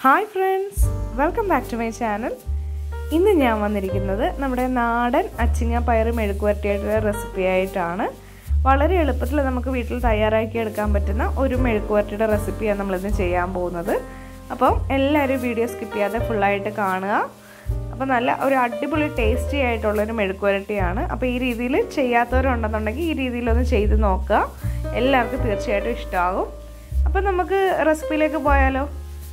Hi friends, welcome back to my channel. ഇന്ന് ഞാൻ വന്നിരിക്കുന്നത് നമ്മുടെ നാടൻ അച്ചിങ്ങ പയർ മെഴുക്കുവരട്ടിയായിട്ടുള്ള റെസിപ്പി ആയിട്ടാണ്. വളരെ എളുപ്പത്തിൽ നമുക്ക് വീട്ടിൽ തയ്യാറാക്കി എടുക്കാൻ പറ്റുന്ന ഒരു മെഴുക്കുവരട്ടിയുടെ റെസിപ്പിയാണ് നമ്മളിന്ന് ചെയ്യാൻ പോകുന്നത്. അപ്പം എല്ലാവരും വീഡിയോ സ്കിപ്പ് ചെയ്യാതെ ഫുള്ളായിട്ട് കാണുക. അപ്പോൾ നല്ല ഒരു അടിപൊളി ടേസ്റ്റി ആയിട്ടുള്ളൊരു മെഴുക്കുവരട്ടിയാണ്. അപ്പോൾ ഈ രീതിയിൽ ചെയ്യാത്തവരുണ്ടെന്നുണ്ടെങ്കിൽ ഈ രീതിയിലൊന്ന് ചെയ്ത് നോക്കുക. എല്ലാവർക്കും തീർച്ചയായിട്ടും ഇഷ്ടമാകും. അപ്പോൾ നമുക്ക് റെസിപ്പിയിലേക്ക് പോയാലോ?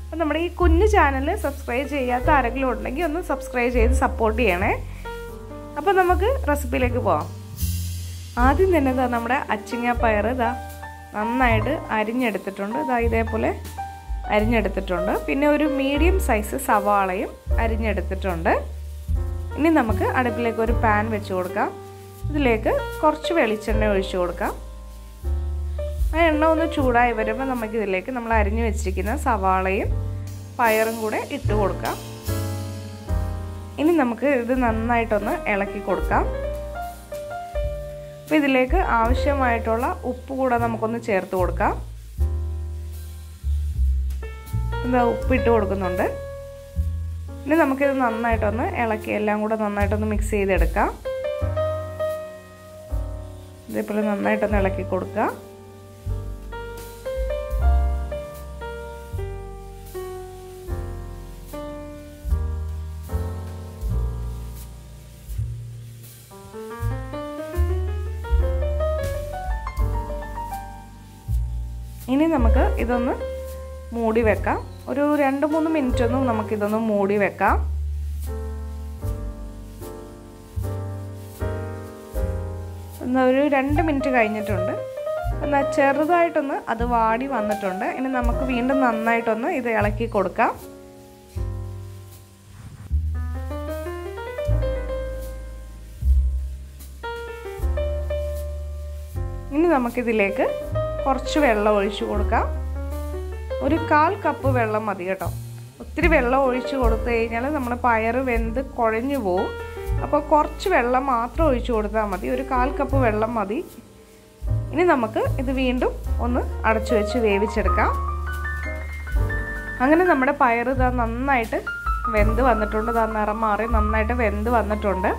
അപ്പോൾ നമ്മുടെ ഈ കുഞ്ഞു ചാനൽ സബ്സ്ക്രൈബ് ചെയ്യാത്ത ആരെങ്കിലും ഉണ്ടെങ്കിൽ ഒന്ന് സബ്സ്ക്രൈബ് ചെയ്ത് സപ്പോർട്ട് ചെയ്യണേ. അപ്പോൾ നമുക്ക് റെസിപ്പിയിലേക്ക് പോകാം. ആദ്യം തന്നെ നമ്മുടെ അച്ചിങ്ങ പയർ നന്നായിട്ട് അരിഞ്ഞെടുത്തിട്ടുണ്ട്. ഇതേപോലെ അരിഞ്ഞെടുത്തിട്ടുണ്ട്. പിന്നെ ഒരു മീഡിയം സൈസ് സവാളയും അരിഞ്ഞെടുത്തിട്ടുണ്ട്. ഇനി നമുക്ക് അടുപ്പിലേക്ക് ഒരു പാൻ വെച്ച് കൊടുക്കാം. ഇതിലേക്ക് കുറച്ച് വെളിച്ചെണ്ണ ഒഴിച്ചു കൊടുക്കാം. ആ എണ്ണ ഒന്ന് ചൂടായി വരുമ്പോൾ നമുക്കിതിലേക്ക് നമ്മൾ അരിഞ്ഞു വെച്ചിരിക്കുന്ന സവാളയും പയറും കൂടെ ഇട്ട് കൊടുക്കാം. ഇനി നമുക്ക് ഇത് നന്നായിട്ടൊന്ന് ഇളക്കി കൊടുക്കാം. അപ്പോൾ ഇതിലേക്ക് ആവശ്യമായിട്ടുള്ള ഉപ്പ് കൂടെ നമുക്കൊന്ന് ചേർത്ത് കൊടുക്കാം. ഉപ്പിട്ട് കൊടുക്കുന്നുണ്ട്. ഇനി നമുക്കിത് നന്നായിട്ടൊന്ന് ഇളക്കി എല്ലാം കൂടെ നന്നായിട്ടൊന്ന് മിക്സ് ചെയ്തെടുക്കാം. ഇതേപോലെ നന്നായിട്ടൊന്ന് ഇളക്കി കൊടുക്കുക. ഇനി നമുക്ക് ഇതൊന്ന് മൂടി വെക്കാം. ഒരു 2-3 മിനിറ്റ് ഒന്നും നമുക്കിതൊന്ന് മൂടി വെക്കാം. ഒരു 2 മിനിറ്റ് കഴിഞ്ഞിട്ടുണ്ട്. എന്നാൽ ചെറുതായിട്ടൊന്ന് അത് വാടി വന്നിട്ടുണ്ട്. ഇനി നമുക്ക് വീണ്ടും നന്നായിട്ടൊന്ന് ഇത് ഇളക്കി കൊടുക്കാം. ഇനി നമുക്കിതിലേക്ക് കുറച്ച് വെള്ളം ഒഴിച്ചു കൊടുക്കാം. ഒരു 1/4 കപ്പ് വെള്ളം മതി കേട്ടോ. ഒത്തിരി വെള്ളം ഒഴിച്ചു കൊടുത്തു കഴിഞ്ഞാൽ നമ്മൾ പയർ വെന്ത് കുഴഞ്ഞു പോവും. അപ്പോൾ കുറച്ച് വെള്ളം മാത്രം ഒഴിച്ചു കൊടുത്താൽ മതി. ഒരു 1/4 കപ്പ് വെള്ളം മതി. ഇനി നമുക്ക് ഇത് വീണ്ടും ഒന്ന് അടച്ചു വെച്ച് വേവിച്ചെടുക്കാം. അങ്ങനെ നമ്മുടെ പയർ നന്നായിട്ട് വെന്ത് വന്നിട്ടുണ്ട്. നിറം മാറി നന്നായിട്ട് വെന്ത് വന്നിട്ടുണ്ട്.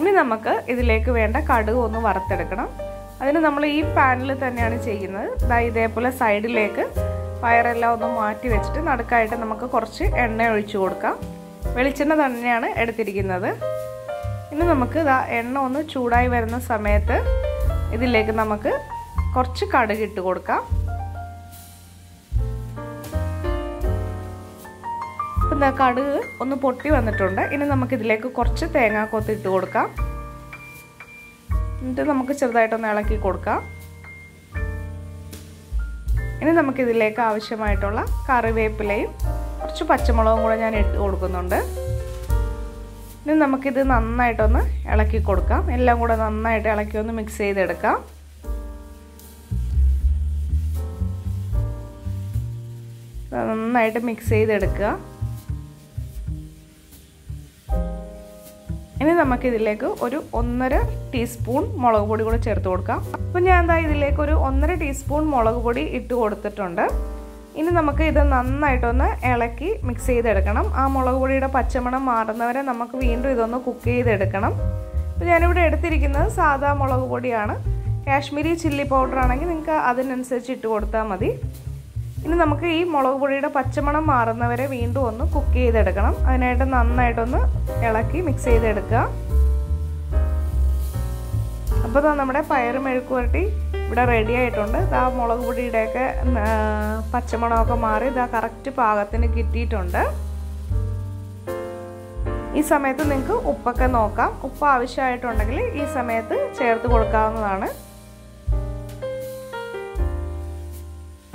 ഇനി നമുക്ക് ഇതിലേക്ക് വേണ്ട കടുക് ഒന്ന് വറുത്തെടുക്കണം. അതിന് നമ്മൾ ഈ പാനിൽ തന്നെയാണ് ചെയ്യുന്നത്. ഇതേപോലെ സൈഡിലേക്ക് പയറെല്ലാം ഒന്ന് മാറ്റി വെച്ചിട്ട് നടുക്കായിട്ട് നമുക്ക് കുറച്ച് എണ്ണ ഒഴിച്ചു കൊടുക്കാം. വെളിച്ചെണ്ണ തന്നെയാണ് എടുത്തിരിക്കുന്നത്. ഇനി നമുക്ക് എണ്ണ ഒന്ന് ചൂടായി വരുന്ന സമയത്ത് ഇതിലേക്ക് നമുക്ക് കുറച്ച് കടുക് ഇട്ട് കൊടുക്കാം. ഇപ്പം കടുക് ഒന്ന് പൊട്ടി വന്നിട്ടുണ്ട്. ഇനി നമുക്കിതിലേക്ക് കുറച്ച് തേങ്ങാക്കൊത്ത് ഇട്ട് കൊടുക്കാം. എന്നിട്ട് നമുക്ക് ചെറുതായിട്ടൊന്ന് ഇളക്കി കൊടുക്കാം. ഇനി നമുക്കിതിലേക്ക് ആവശ്യമായിട്ടുള്ള കറിവേപ്പിലയും കുറച്ച് പച്ചമുളകും കൂടെ ഞാൻ ഇട്ട് കൊടുക്കുന്നുണ്ട്. ഇനി നമുക്കിത് നന്നായിട്ടൊന്ന് ഇളക്കി കൊടുക്കാം. എല്ലാം കൂടെ നന്നായിട്ട് ഇളക്കി ഒന്ന് മിക്സ് ചെയ്തെടുക്കാം. നന്നായിട്ട് മിക്സ് ചെയ്തെടുക്കുക. ഇനി നമുക്കിതിലേക്ക് ഒരു 1.5 ടീസ്പൂൺ മുളക് പൊടി കൂടെ ചേർത്ത് കൊടുക്കാം. അപ്പോൾ ഞാൻ ഇതിലേക്ക് ഒരു 1.5 ടീസ്പൂൺ മുളക് പൊടി ഇട്ട് കൊടുത്തിട്ടുണ്ട്. ഇനി നമുക്ക് ഇത് നന്നായിട്ടൊന്ന് ഇളക്കി മിക്സ് ചെയ്തെടുക്കണം. ആ മുളക് പൊടിയുടെ പച്ചമണം മാറുന്നവരെ നമുക്ക് വീണ്ടും ഇതൊന്ന് കുക്ക് ചെയ്തെടുക്കണം. അപ്പോൾ ഞാനിവിടെ എടുത്തിരിക്കുന്നത് സാധാ മുളക് പൊടിയാണ്. കാശ്മീരി ചില്ലി പൗഡർ ആണെങ്കിൽ നിങ്ങൾക്ക് അതിനനുസരിച്ച് ഇട്ട് കൊടുത്താൽ മതി. ഇനി നമുക്ക് ഈ മുളക് പൊടിയുടെ പച്ചമണം മാറുന്നവരെ വീണ്ടും ഒന്ന് കുക്ക് ചെയ്തെടുക്കണം. അതിനായിട്ട് നന്നായിട്ടൊന്ന് ഇളക്കി മിക്സ് ചെയ്തെടുക്കുക. അപ്പോൾ നമ്മുടെ പയർ മെഴുക്കുവരട്ടി ഇവിടെ റെഡി ആയിട്ടുണ്ട്. മുളക് പൊടിയുടെയൊക്കെ പച്ചമണമൊക്കെ മാറി കറക്റ്റ് പാകത്തിന് കിട്ടിയിട്ടുണ്ട്. ഈ സമയത്ത് നിങ്ങൾക്ക് ഉപ്പൊക്കെ നോക്കാം. ഉപ്പ് ആവശ്യമായിട്ടുണ്ടെങ്കിൽ ഈ സമയത്ത് ചേർത്ത് കൊടുക്കാവുന്നതാണ്.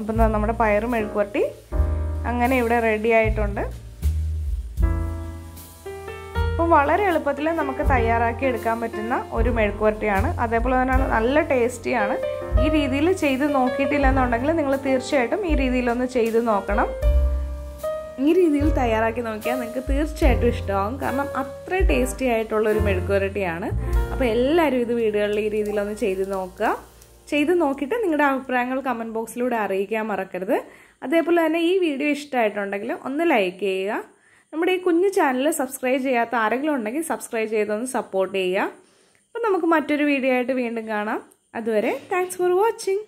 അപ്പം നമ്മുടെ പയർ മെഴുക്കുവരട്ടി അങ്ങനെ ഇവിടെ റെഡി ആയിട്ടുണ്ട്. അപ്പോൾ വളരെ എളുപ്പത്തിൽ നമുക്ക് തയ്യാറാക്കി എടുക്കാൻ പറ്റുന്ന ഒരു മെഴുക്കുവരട്ടിയാണ്. അതേപോലെ തന്നെ നല്ല ടേസ്റ്റിയാണ്. ഈ രീതിയിൽ ചെയ്ത് നോക്കിയിട്ടില്ല എന്നുണ്ടെങ്കിൽ നിങ്ങൾ തീർച്ചയായിട്ടും ഈ രീതിയിലൊന്ന് ചെയ്ത് നോക്കണം. ഈ രീതിയിൽ തയ്യാറാക്കി നോക്കിയാൽ നിങ്ങൾക്ക് തീർച്ചയായിട്ടും ഇഷ്ടമാകും. കാരണം അത്ര ടേസ്റ്റി ആയിട്ടുള്ളൊരു മെഴുക്കുവരട്ടിയാണ്. അപ്പോൾ എല്ലാവരും ഇത് വീടുകളിൽ ഈ രീതിയിലൊന്ന് ചെയ്ത് നോക്കുക. ചെയ്ത് നോക്കിയിട്ട് നിങ്ങളുടെ അഭിപ്രായങ്ങൾ കമൻറ്റ് ബോക്സിലൂടെ അറിയിക്കാൻ മറക്കരുത്. അതേപോലെ തന്നെ ഈ വീഡിയോ ഇഷ്ടമായിട്ടുണ്ടെങ്കിൽ ഒന്ന് ലൈക്ക് ചെയ്യുക. നമ്മുടെ ഈ കുഞ്ഞു ചാനൽ സബ്സ്ക്രൈബ് ചെയ്യാത്ത ആരെങ്കിലും ഉണ്ടെങ്കിൽ സബ്സ്ക്രൈബ് ചെയ്തൊന്ന് സപ്പോർട്ട് ചെയ്യുക. അപ്പോൾ നമുക്ക് മറ്റൊരു വീഡിയോ ആയിട്ട് വീണ്ടും കാണാം. അതുവരെ താങ്ക്സ് ഫോർ വാച്ചിങ്.